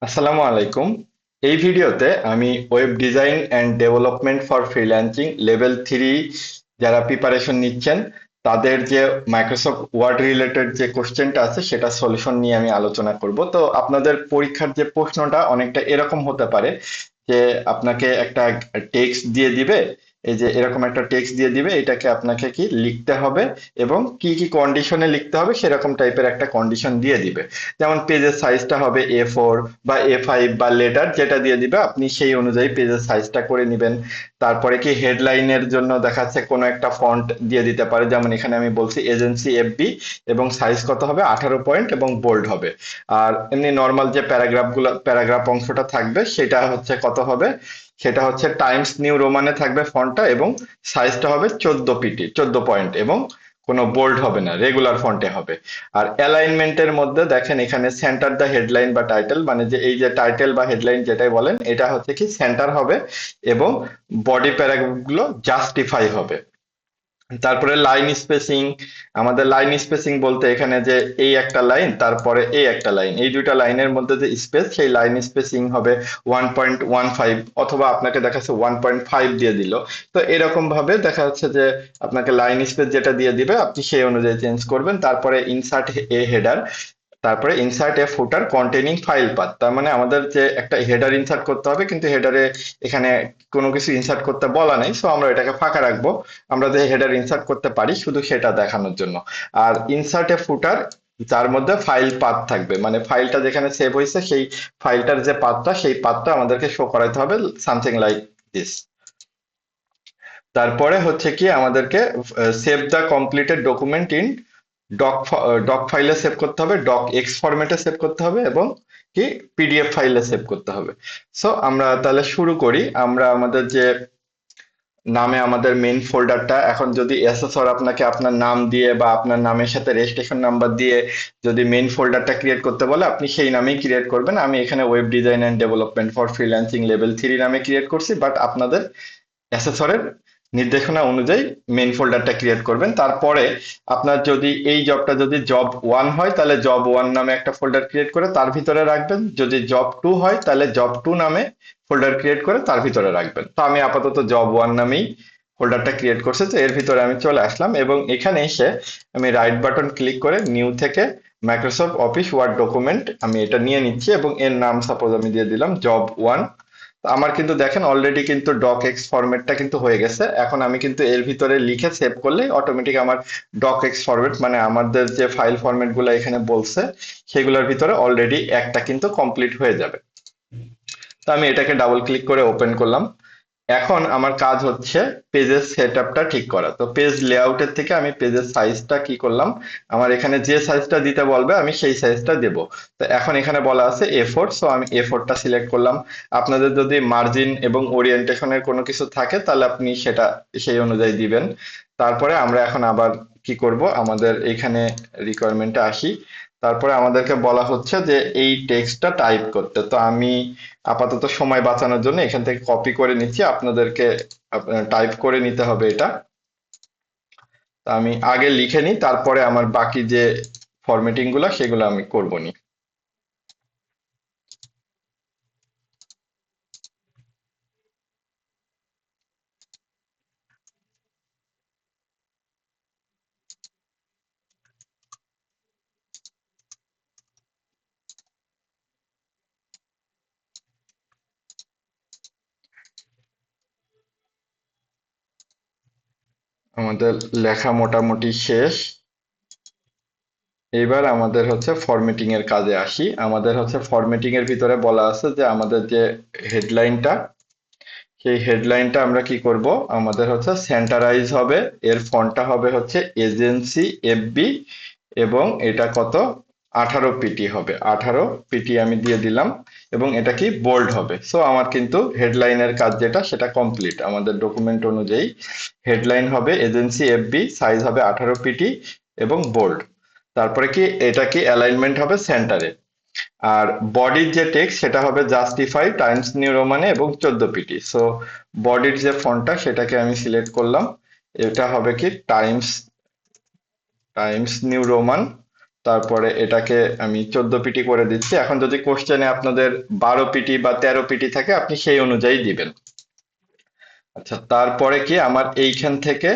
আসসালামু আলাইকুম। এই ভিডিওতে আমি web design and development for freelancing level 3 যারা প্রিপারেশন নিচ্ছেন তাদের যে মাইক্রোসফট ওয়ার্ড রিলেটেড যে কোশ্চেনটা আছে সেটা সলিউশন নিয়ে আমি আলোচনা করব। তো আপনাদের পরীক্ষার যে প্রশ্নটা অনেকটা এরকম হতে পারে যে আপনাকে একটা টেক্সট দিয়ে দিবে, এই যে এরকম একটা টেক্সট দিয়ে দিবে, এটাকে আপনাকে কি লিখতে হবে এবং কি কি কন্ডিশনে লিখতে হবে সেরকম টাইপের একটা কন্ডিশন দিয়ে দিবে। যেমন পেজের সাইজটা হবে A4 বা A5 বা লেটার যেটা দিয়ে দিবে আপনি সেই অনুযায়ী পেজের সাইজটা করে নেবেন। তারপরে কি হেডলাইনের জন্য দেখাচ্ছে কোনো একটা ফন্ট দিয়ে দিতে পারে, যেমন এখানে আমি বলছি এজেন্সি FB এবং সাইজ কত হবে 18 পয়েন্ট এবং বোল্ড হবে। আর এমনি নর্মাল যে প্যারাগ্রাফ অংশটা থাকবে সেটা হচ্ছে কত হবে, সেটা হচ্ছে টাইমস নিউ রোমানে থাকবে ফন্টটা এবং সাইজটা হবে 14 পিটি 14 পয়েন্ট এবং কোনো বোল্ড হবে না, রেগুলার ফন্টে হবে। আর অ্যালাইনমেন্টের মধ্যে দেখেন এখানে সেন্টার দ্য হেডলাইন বা টাইটেল, মানে যে এই যে টাইটেল বা হেডলাইন যেটাই বলেন এটা হচ্ছে কি সেন্টার হবে এবং বডি প্যারাগ্রাফগুলো জাস্টিফাই হবে। তারপরে লাইন স্পেসিং, আমাদের লাইন স্পেসিং বলতে এখানে যে এই একটা লাইন তারপরে এই একটা লাইন, এই দুইটা লাইনের মধ্যে যে স্পেস সেই লাইন স্পেসিং হবে 1.15, অথবা আপনাকে দেখাচ্ছে 1.5 দিয়ে দিল। তো এরকম ভাবে দেখা যাচ্ছে যে আপনাকে লাইন স্পেস যেটা দিয়ে দিবে আপনি সেই অনুযায়ী চেঞ্জ করবেন। তারপরে ইনসার্ট এ হেডার, তারপরে insert a footer containing file path, তার মানে আমাদের যে একটা হেডার ইনসার্ট করতে হবে কিন্তু হেডারে এখানে কোনো কিছু ইনসার্ট করতে বলা নেই, সো আমরা এটাকে ফাঁকা রাখবো। আমরা যে হেডার ইনসার্ট করতে পারি শুধু সেটা দেখানোর জন্য। আর ইনসার্ট এ ফুটার যার মধ্যে ফাইল পাথ থাকবে, মানে ফাইলটা যেখানে সেভ হয়েছে সেই ফাইলটার যে পাথটা সেই পাথটা আমাদেরকে শো করাতে হবে, সামথিং লাইক দিস। তারপরে হচ্ছে কি আমাদেরকে save the completed document in doc doc ফাইলে সেভ করতে হবে, ডক এক্স ফরম্যাটে সেভ করতে হবে এবং কি PDF ফাইলে সেভ করতে হবে। সো আমরা তাহলে শুরু করি। আমরা আমাদের যে নামে আমাদের মেইন ফোল্ডারটা, এখন যদি এসএসআর আপনাকে আপনার নাম দিয়ে বা আপনার নামের সাথে রেজিস্ট্রেশন নাম্বার দিয়ে যদি মেইন ফোল্ডারটা ক্রিয়েট করতে বলে আপনি সেই নামেই ক্রিয়েট করবেন। আমি এখানে web design and development for freelancing level 3 নামে ক্রিয়েট করছি, বাট আপনাদের অ্যাসেসরের নির্দেশনা অনুযায়ী মেইন ফোল্ডারটা ক্রিয়েট করবেন। তারপরে আপনার যদি এই জবটা যদি জব 1 হয় তাহলে জব 1 নামে একটা ফোল্ডার ক্রিয়েট করে তার ভিতরে রাখবেন, যদি জব 2 হয় তাহলে জব 2 নামে ফোল্ডার ক্রিয়েট করে তার ভিতরে রাখবেন। তো আমি আপাতত জব 1 নামেই ফোল্ডারটা ক্রিয়েট করছি, তো এর ভিতরে আমি চলে আসলাম এবং এখানে এসে আমি রাইট বাটন ক্লিক করে নিউ থেকে মাইক্রোসফট অফিস ওয়ার্ড ডকুমেন্ট আমি এটা নিয়ে নিচ্ছি এবং এর নাম সাপোজ আমি দিয়ে দিলাম জব 1। আমার কিন্তু দেখেন অলরেডি কিন্তু ডক এক্স ফরম্যাটটা কিন্তু হয়ে গেছে। এখন আমি কিন্তু এর ভিতরে লিখে সেভ করলে অটোমেটিক আমার ডক এক্স ফরম্যাট, মানে আমাদের যে ফাইল ফরম্যাট গুলো এখানে বলছে সেগুলোর ভিতরে অলরেডি একটা কিন্তু কমপ্লিট হয়ে যাবে। তো আমি এটাকে ডাবল ক্লিক করে ওপেন করলাম। এখন আমার কাজ হচ্ছে পেজের সেটআপটা ঠিক করা। তো পেজ লেআউটের থেকে আমি পেজের সাইজটা কি করলাম, আমার এখানে যে সাইজটা দিতে বলবে আমি সেই সাইজটা দেব। তো এখন এখানে বলা আছে A4, সো আমি A4টা সিলেক্ট করলাম। আপনাদের যদি মার্জিন এবং ওরিয়েন্টেশনের কোনো কিছু থাকে তাহলে আপনি সেটা সেই অনুযায়ী দিবেন। তারপরে আমরা এখন আবার কি করব, আমাদের এখানে রিকোয়ারমেন্টে আসি। তারপরে আমাদেরকে বলা হচ্ছে যে এই টেক্সটটা টাইপ করতে, তো আমি আপাতত সময় বাঁচানোর জন্য এখান থেকে কপি করে নিচ্ছি, আপনাদেরকে টাইপ করে নিতে হবে এটা। তা আমি আগে লিখে নিই, তারপরে আমার বাকি যে ফরম্যাটিং গুলো সেগুলো আমি করবো নি। আমাদের লেখা মোটামুটি শেষ। এবার আমাদের হচ্ছে ফরম্যাটিং এর কাজে আসি। আমাদের হচ্ছে ফরম্যাটিং এর ভিতরে বলা আছে যে আমাদের যে হেডলাইনটা, সেই হেডলাইনটা আমরা কি করব, আমাদের হচ্ছে সেন্টারাইজ হবে, এর ফন্টটা হবে হচ্ছে এজেন্সি FB এবং এটা কত 18 পিটি হবে, 18 পিটি আমি দিয়ে দিলাম এবং এটা কি বোল্ড হবে। সো আমার কিন্তু হেডলাইনের কাজ যেটা সেটা কমপ্লিট। আমাদের ডকুমেন্ট অনুযায়ী হেডলাইন হবে এজেন্সি FB, সাইজ হবে 18 পিটি এবং বোল্ড। তারপরে কি এটা কি অ্যালাইনমেন্ট হবে সেন্টারে। আর বডির যে টেক্সট সেটা হবে জাস্টিফাই টাইমস নিউ রোমানে এবং 14 পিটি। সো বডির যে ফন্টটা সেটাকে আমি সিলেক্ট করলাম, এটা হবে কি টাইমস টাইমস নিউ রোমান। তারপরে এটাকে আমি 14 পিটি করে দিচ্ছি। এখন যদি কোশ্চেনে আপনাদের 12 পিটি বা 13 পিটি থাকে আপনি সেই অনুযায়ী দিবেন। আচ্ছা, তারপরে কি আমার এইখান থেকে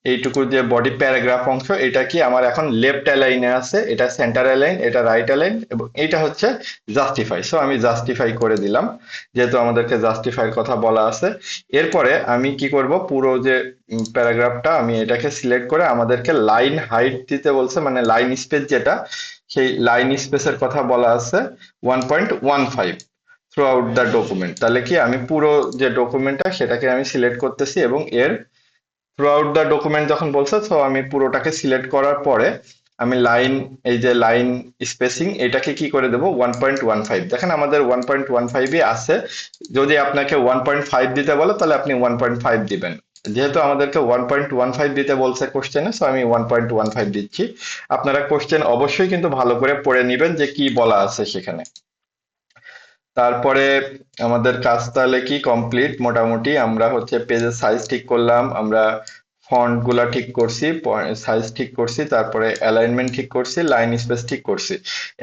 এইটুকু যে বডি প্যারাগ্রাফ অংশ, এটা কি আমার এখন লেফট অ্যালাইনে আছে, এটা সেন্টার অ্যালাইন, এটা রাইট অ্যালাইন, এবং এটা হচ্ছে জাস্টিফাই। সো আমি জাস্টিফাই করে দিলাম, যেহেতু আমাদেরকে জাস্টিফাইয়ের কথা বলা আছে। এরপরে আমি কি করব, পুরো যে প্যারাগ্রাফটা আমি এটাকে সিলেক্ট করে আমাদেরকে লাইন হাইট দিতে বলছে, মানে লাইন স্পেস যেটা, সেই লাইন স্পেসের কথা বলা আছে 1.15 থ্রু আউট দ্য ডকুমেন্ট। তাহলে কি আমি পুরো যে ডকুমেন্টটা সেটাকে আমি সিলেক্ট করতেছি, এবং এর থ্রু আউট দ্য ডকুমেন্ট যখন বলছে, তো আমি পুরোটাকে সিলেক্ট করার পরে আমি লাইন, এই যে লাইন স্পেসিং, এটাকে কি করে দেবো 1.15। দেখেন আমাদের 1.15ই আছে। যদি আপনাকে 1.5 দিতে বলে তাহলে আপনি 1.5 দিবেন। যেহেতু আমাদেরকে 1.15 দিতে বলছে কোশ্চেনে, সো আমি 1.15 দিচ্ছি। আপনারা কোশ্চেন অবশ্যই কিন্তু ভালো করে পড়ে নিবেন যে কি বলা আছে সেখানে। তারপরে আমাদের কাজ তাহলে কি কমপ্লিট মোটামুটি। আমরা হচ্ছে পেজের সাইজ ঠিক করলাম, আমরা ফন্ট গুলা ঠিক করছি, সাইজ ঠিক করছি, তারপরে অ্যালাইনমেন্ট ঠিক করছি, লাইন স্পেস ঠিক করছি।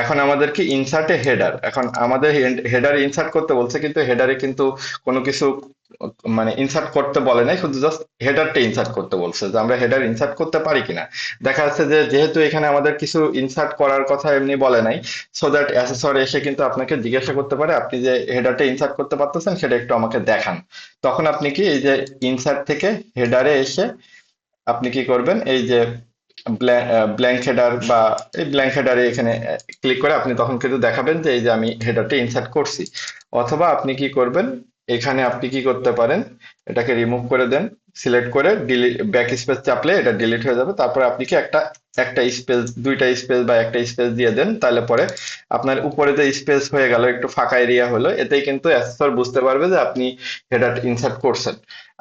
এখন আমাদের কি ইনসার্টে হেডার, এখন আমাদের হেডার ইনসার্ট করতে বলছে, কিন্তু হেডারে কিন্তু কোনো কিছু মানে ইনসার্ট করতে বলে নাই, শুধু জাস্ট হেডারটা ইনসার্ট করতে বলছে, যে আমরা হেডার ইনসার্ট করতে পারি কিনা। দেখা যাচ্ছে যে যেহেতু এখানে আমাদের কিছু ইনসার্ট করার কথা এমনি বলে নাই, সো দ্যাট অ্যাসেসর এসে কিন্তু আপনাকে জিজ্ঞাসা করতে পারে আপনি যে হেডারটা ইনসার্ট করতে পারতেছেন সেটা একটু আমাকে দেখান। তখন আপনি কি এই যে ইনসার্ট থেকে হেডারে এসে আপনি কি করবেন, এই যে ব্ল্যাঙ্ক হেডার বা এই ব্ল্যাঙ্ক হেডারে এখানে ক্লিক করে আপনি তখন কিন্তু দেখাবেন যে এই যে আমি হেডারটা ইনসার্ট করছি। অথবা আপনি কি করবেন, এখানে আপনি কি করতে পারেন, এটাকে রিমুভ করে দেন, সিলেক্ট করে ডিলিট, ব্যাক স্পেস চাপলে এটা ডিলিট হয়ে যাবে। তারপরে আপনি কি একটা একটা স্পেস, দুইটা স্পেস বা একটা স্পেস দিয়ে দেন, তাহলে পরে আপনার উপরে যে স্পেস হয়ে গেল, একটু ফাঁকা এরিয়া হলো, এতেই কিন্তু অ্যাসেসর বুঝতে পারবে যে আপনি হেডার ইনসার্ট করছেন।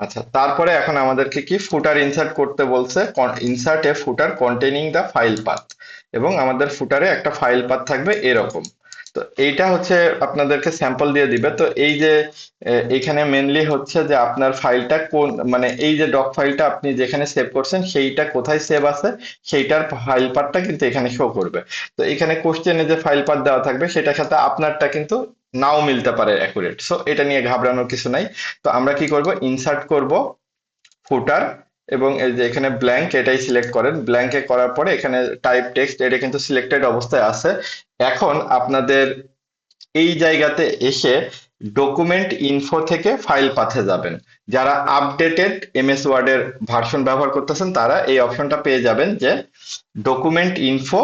আচ্ছা, তারপরে এখন আমাদেরকে কি ফুটার ইনসার্ট করতে বলছে, insert a footer containing the file path, এবং আমাদের ফুটারে একটা ফাইল পাথ থাকবে এরকম। তো এইটা হচ্ছে আপনাদেরকে স্যাম্পল দিয়ে দিবে। তো এই যে এখানে মেনলি হচ্ছে যে আপনার ফাইলটা কোন, মানে এই যে ডক ফাইলটা আপনি যেখানে সেভ করছেন সেইটা কোথায় সেভ আছে, সেইটার ফাইল পাথটা কিন্তু এখানে শো করবে। তো এখানে কোশ্চেনে যে ফাইল পাথ দেওয়া থাকবে সেটার সাথে আপনারটা কিন্তু নাও মিলতে পারে অ্যাকুরেট, সো এটা নিয়ে ঘাবড়ানোর কিছু নাই। তো আমরা কি করব, ইনসার্ট করব ফুটার, এবং এই যে এখানে ব্ল্যাঙ্ক, এটাই সিলেক্ট করেন। ব্ল্যাঙ্কে করার পরে এখানে টাইপ টেক্সট, এটা কিন্তু সিলেক্টেড অবস্থায় আছে। এখন আপনাদের এই জায়গাতে এসে ডকুমেন্ট ইনফো থেকে ফাইল পাথে যাবেন। যারা আপডেটেড এমএস ওয়ার্ডের ভার্সন ব্যবহার করতেছেন তারা এই অপশনটা পেয়ে যাবেন যে ডকুমেন্ট ইনফো,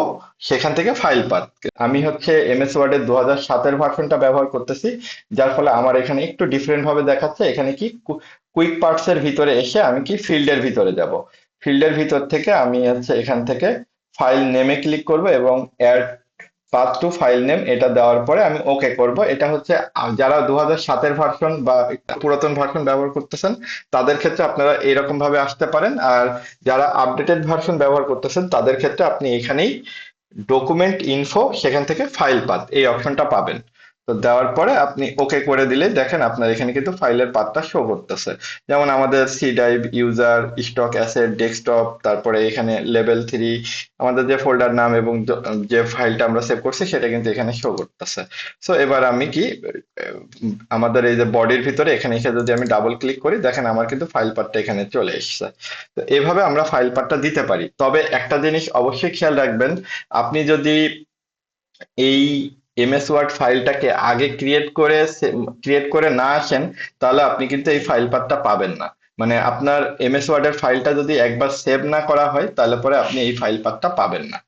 সেখান থেকে ফাইল পাথ। আমি হচ্ছে এমএস ওয়ার্ডের 2007-এর ভার্সনটা ব্যবহার করতেছি, যার ফলে আমার এখানে একটু ডিফারেন্ট ভাবে দেখাচ্ছে। এখানে কি কুইক পার্টস এর ভিতরে এসে আমি কি ফিল্ডের ভিতরে যাব, ফিল্ডের ভিতর থেকে আমি হচ্ছে এখান থেকে ফাইল নেমে ক্লিক করব এবং add path to file name, এটা দেওয়ার পরে আমি ওকে করব। এটা হচ্ছে যারা 2007-এর ভার্সন বা একটু পুরাতন ভার্সন ব্যবহার করতেছেন তাদের ক্ষেত্রে আপনারা এরকম ভাবে আসতে পারেন। আর যারা আপডেটেড ভার্সন ব্যবহার করতেছেন তাদের ক্ষেত্রে আপনি এখানেই ডকুমেন্ট ইনফো, সেখান থেকে ফাইল পাথ, এই অপশনটা পাবেন। তো দেওয়ার পরে আপনি ওকে করে দিলে দেখেন আপনার এখানে কিন্তু ফাইলের পাথটা শো করতেছে। যেমন আমাদের C drive, user, stock asset, desktop, তারপরে এখানে লেভেল 3, আমাদের যে ফোল্ডার নাম এবং যে ফাইলটা আমরা সেভ করছি সেটা কিন্তু এখানে শো করতেছে। সো এবার আমি কি আমাদের এই যে বডির ভিতরে এখানে এসে যদি আমি ডাবল ক্লিক করি, দেখেন আমার কিন্তু ফাইল পাথটা এখানে চলে এসেছে। তো এভাবে আমরা ফাইল পাথটা দিতে পারি। তবে একটা জিনিস অবশ্যই খেয়াল রাখবেন, আপনি যদি এই এমএস ওয়ার্ড ফাইলটাকে আগে ক্রিয়েট করে না আসেন, তাহলে আপনি কিন্তু এই ফাইল পাথটা পাবেন না। মানে আপনার এমএস ওয়ার্ডের ফাইলটা যদি একবার সেভ না করা হয় তাহলে পরে আপনি এই ফাইল পাথটা পাবেন না।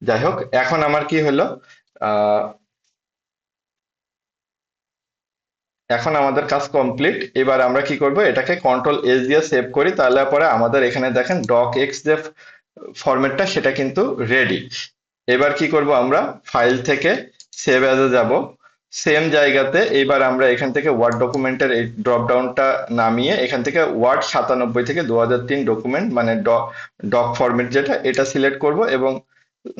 যাই হোক, এখন আমার কি হলো, আহ এখন আমাদের কাজ কমপ্লিট। এবার আমরা কি করব, এটাকে কন্ট্রোল এস দিয়ে সেভ করি, তাহলে পরে আমাদের এখানে দেখেন ডক এক্স যে ফরম্যাটটা সেটা কিন্তু রেডি। এবার কি করব, আমরা ফাইল থেকে সেভ অ্যাজে যাব, সেম জায়গাতে এবার আমরা এখান থেকে ওয়ার্ড ডকুমেন্টের এই ড্রপ ডাউনটা নামিয়ে এখান থেকে ওয়ার্ড 97 থেকে 2003 ডকুমেন্ট, মানে ডক ফরম্যাট যেটা, এটা সিলেক্ট করব এবং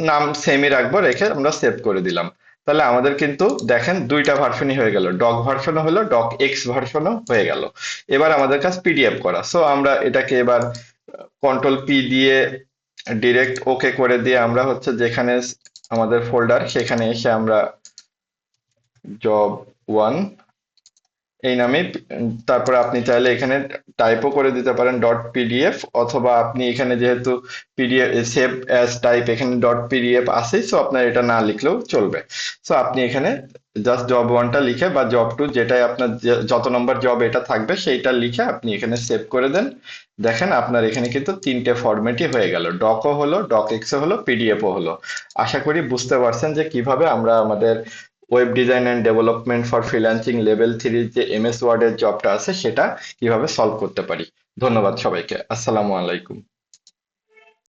নাম সেমই রাখবো, রেখে আমরা সেভ করে দিলাম। তাহলে আমাদের কিন্তু দেখেন দুইটা ভার্সনই হয়ে গেল, ডক ভার্সনও হলো, ডক এক্স ভার্সনও হয়ে গেল। এবার আমাদের কাছে পিডিএফ করা, সো আমরা এটাকে এবার কন্ট্রোল পি দিয়ে ডিরেক্ট ওকে করে দিয়ে আমরা হচ্ছে যেখানে আমাদের ফোল্ডার, সেখানে এসে আমরা জব 1 এই নামে তারপরে আপনি চাইলে এখানে টাইপও করে দিতে পারেন ডট পিডিএফ, অথবা আপনি এখানে যেহেতু পিডিএফ সেভ অ্যাজ টাইপ এখানে ডট পিডিএফ আছে, সো আপনার এটা না লিখলেও চলবে। সো আপনি এখানে জাস্ট জব 1টা লিখে বা জব 2 যেটাই আপনার যত নম্বর জব এটা থাকবে সেইটা লিখে আপনি এখানে সেভ করে দেন। দেখেন আপনার এখানে কিন্তু 3টে ফরম্যাটই হয়ে গেল, ডকও হলো, ডক এক্সও হলো, পিডিএফও হলো। আশা করি বুঝতে পারছেন যে কিভাবে আমরা আমাদের web design and development for freelancing level 3 যে এমএস ওয়ার্ড এর জবটা আছে সেটা কিভাবে সলভ করতে পারি। ধন্যবাদ সবাইকে, আসসালামু আলাইকুম।